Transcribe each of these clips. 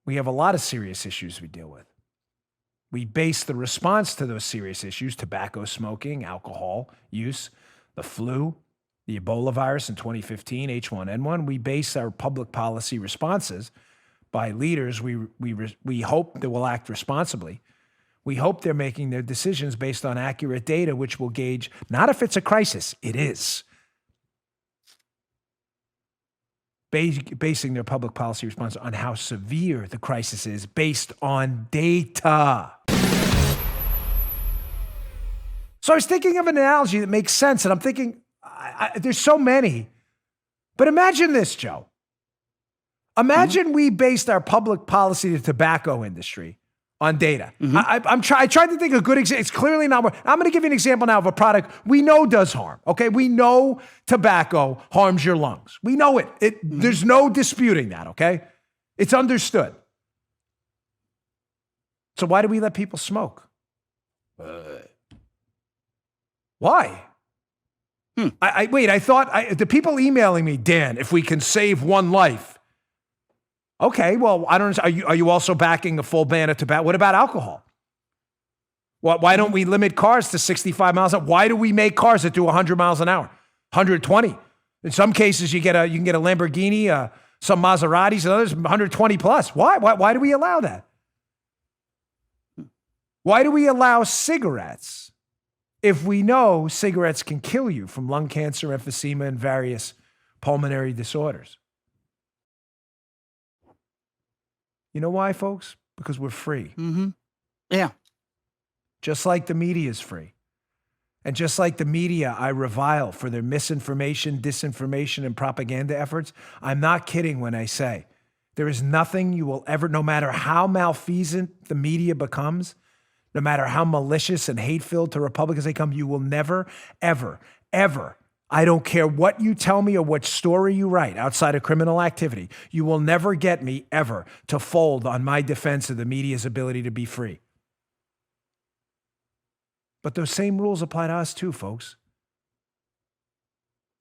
we have a lot of serious issues we deal with. We base the response to those serious issues, tobacco smoking, alcohol use, the flu, the Ebola virus in 2015, H1N1. We base our public policy responses by leaders we hope that will act responsibly. We hope they're making their decisions based on accurate data, which will gauge not if it's a crisis, it is. Basing their public policy response on how severe the crisis is based on data. So I was thinking of an analogy that makes sense, and I'm thinking, there's so many. But imagine this, Joe. Imagine we based our public policy to the tobacco industry on data. I tried to think of a good example. It's clearly not working. I'm going to give you an example now of a product we know does harm. Okay, we know tobacco harms your lungs. We know it. There's no disputing that. Okay, it's understood. So why do we let people smoke? Why? I thought the people emailing me, Dan, if we can save one life. Okay, well, I don't know. Are you also backing a full ban of tobacco? What about alcohol? Why don't we limit cars to 65 miles an hour? Why do we make cars that do 100 miles an hour? 120. In some cases, you can get a Lamborghini, some Maseratis, and others 120 plus. Why do we allow that? Why do we allow cigarettes if we know cigarettes can kill you from lung cancer, emphysema, and various pulmonary disorders? You know why, folks? Because we're free. Yeah. Just like the media is free. And just like the media I revile for their misinformation, disinformation, and propaganda efforts, I'm not kidding when I say there is nothing you will ever, no matter how malfeasant the media becomes, no matter how malicious and hate-filled to Republicans they come, you will never, ever, ever, I don't care what you tell me or what story you write outside of criminal activity, you will never get me ever to fold on my defense of the media's ability to be free. But those same rules apply to us too, folks.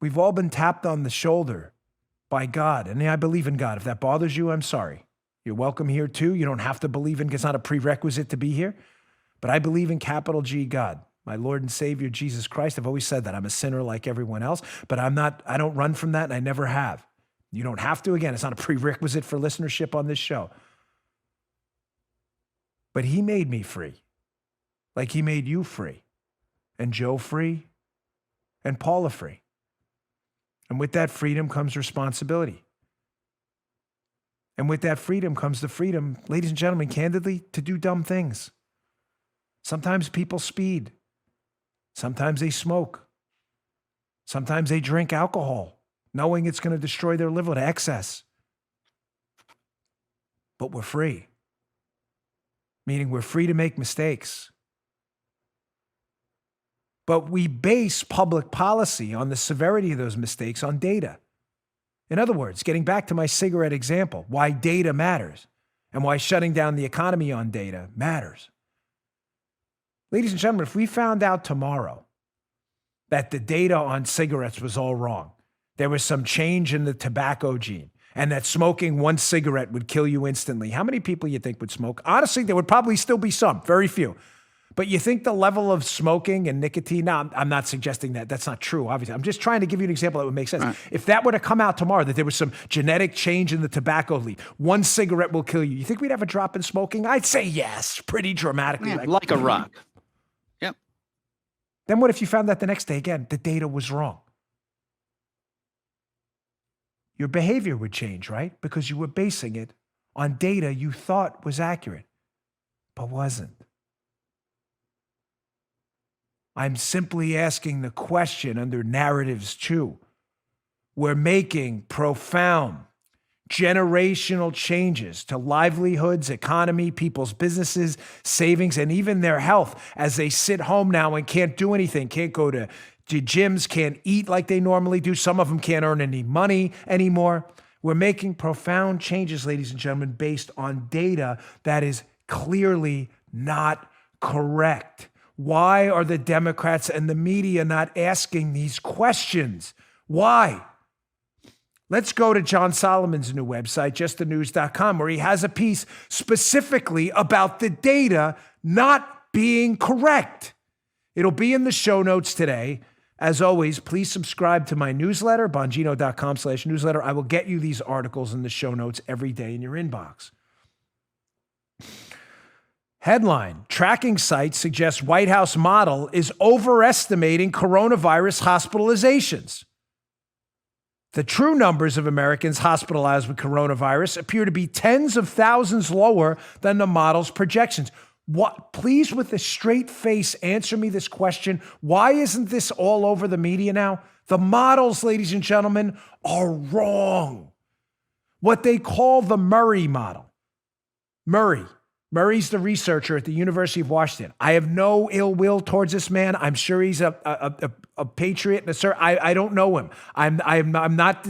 We've all been tapped on the shoulder by God, and I believe in God. If that bothers you, I'm sorry. You're welcome here too. You don't have to believe in, it's not a prerequisite to be here. But I believe in capital G God, my Lord and Savior, Jesus Christ. I've always said that. I'm a sinner like everyone else, but I don't run from that, and I never have. You don't have to. Again, it's not a prerequisite for listenership on this show. But he made me free, like he made you free, and Joe free, and Paula free. And with that freedom comes responsibility. And with that freedom comes the freedom, ladies and gentlemen, candidly, to do dumb things. Sometimes people speed. Sometimes they smoke. Sometimes they drink alcohol, knowing it's going to destroy their liver to excess. But we're free. Meaning we're free to make mistakes. But we base public policy on the severity of those mistakes on data. In other words, getting back to my cigarette example, why data matters and why shutting down the economy on data matters. Ladies and gentlemen, if we found out tomorrow that the data on cigarettes was all wrong, there was some change in the tobacco gene, and that smoking one cigarette would kill you instantly, how many people you think would smoke? Honestly, there would probably still be some, very few. But you think the level of smoking and nicotine, now I'm not suggesting that. That's not true, obviously. I'm just trying to give you an example that would make sense. Right. If that were to come out tomorrow, that there was some genetic change in the tobacco leaf, one cigarette will kill you, you think we'd have a drop in smoking? I'd say yes, pretty dramatically. Yeah, like a rock. Yep. Then what if you found that the next day, again, the data was wrong? Your behavior would change, right? Because you were basing it on data you thought was accurate, but wasn't. I'm simply asking the question under narratives too. We're making profound generational changes to livelihoods, economy, people's businesses, savings, and even their health as they sit home now and can't do anything, can't go to gyms, can't eat like they normally do. Some of them can't earn any money anymore. We're making profound changes, ladies and gentlemen, based on data that is clearly not correct. Why are the Democrats and the media not asking these questions? Why? Let's go to John Solomon's new website, justthenews.com, where he has a piece specifically about the data not being correct. It'll be in the show notes today. As always, please subscribe to my newsletter, bongino.com/newsletter. I will get you these articles in the show notes every day in your inbox. Headline, tracking site suggests White House model is overestimating coronavirus hospitalizations. The true numbers of Americans hospitalized with coronavirus appear to be tens of thousands lower than the model's projections. What? Please, with a straight face, answer me this question. Why isn't this all over the media now? The models, ladies and gentlemen, are wrong. What they call the Murray model. Murray's the researcher at the University of Washington. I have no ill will towards this man. I'm sure he's a patriot and a sir. I don't know him. I'm not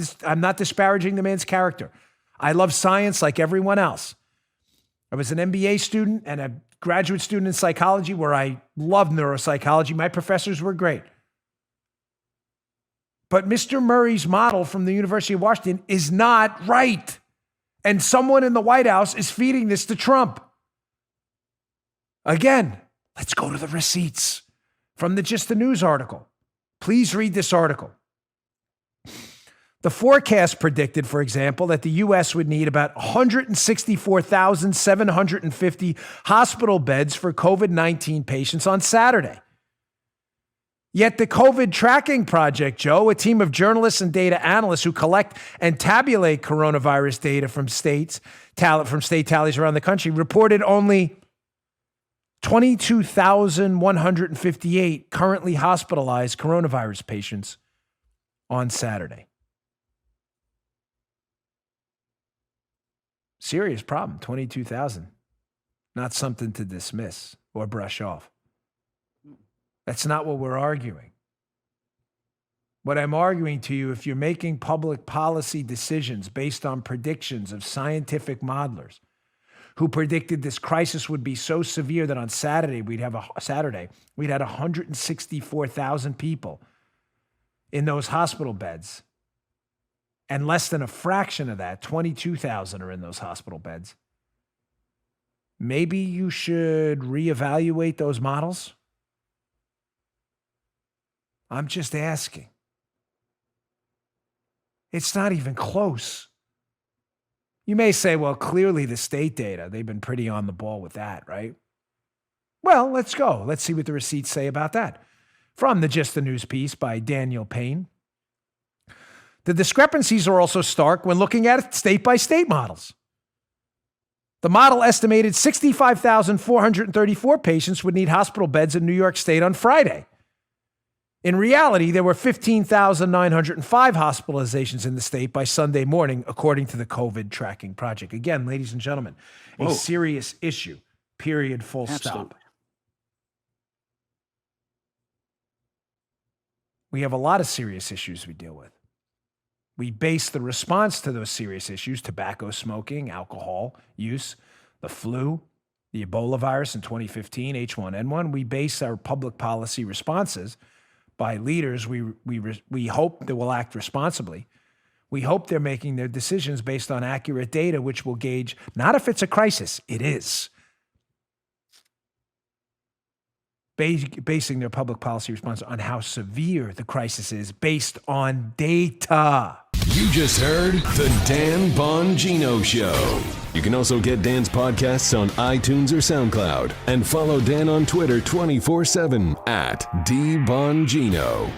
disparaging the man's character. I love science like everyone else. I was an MBA student and a graduate student in psychology where I loved neuropsychology. My professors were great. But Mr. Murray's model from the University of Washington is not right. And someone in the White House is feeding this to Trump. Again, let's go to the receipts from the Just the News article. Please read this article. The forecast predicted, for example, that the U.S. would need about 164,750 hospital beds for COVID-19 patients on Saturday. Yet the COVID Tracking Project, Joe, a team of journalists and data analysts who collect and tabulate coronavirus data from state tallies around the country, reported only 22,158 currently hospitalized coronavirus patients on Saturday. Serious problem, 22,000. Not something to dismiss or brush off. That's not what we're arguing. What I'm arguing to you, if you're making public policy decisions based on predictions of scientific modelers who predicted this crisis would be so severe that on Saturday we'd had 164,000 people in those hospital beds, and less than a fraction of that, 22,000 are in those hospital beds. Maybe you should reevaluate those models? I'm just asking. It's not even close. You may say, well, clearly the state data, they've been pretty on the ball with that, right? Well, let's go. Let's see what the receipts say about that. From the Just the News piece by Daniel Payne. The discrepancies are also stark when looking at state-by-state models. The model estimated 65,434 patients would need hospital beds in New York State on Friday. In reality, there were 15,905 hospitalizations in the state by Sunday morning, according to the COVID Tracking Project. Again, ladies and gentlemen, a serious issue, period, full stop. We have a lot of serious issues we deal with. We base the response to those serious issues, tobacco smoking, alcohol use, the flu, the Ebola virus in 2015, H1N1. We base our public policy responses by leaders we hope they will act responsibly. We hope they're making their decisions based on accurate data, which will gauge not if it's a crisis, it is. Basing their public policy response on how severe the crisis is based on data. You just heard The Dan Bongino Show. You can also get Dan's podcasts on iTunes or SoundCloud. And follow Dan on Twitter 24/7 @DBongino.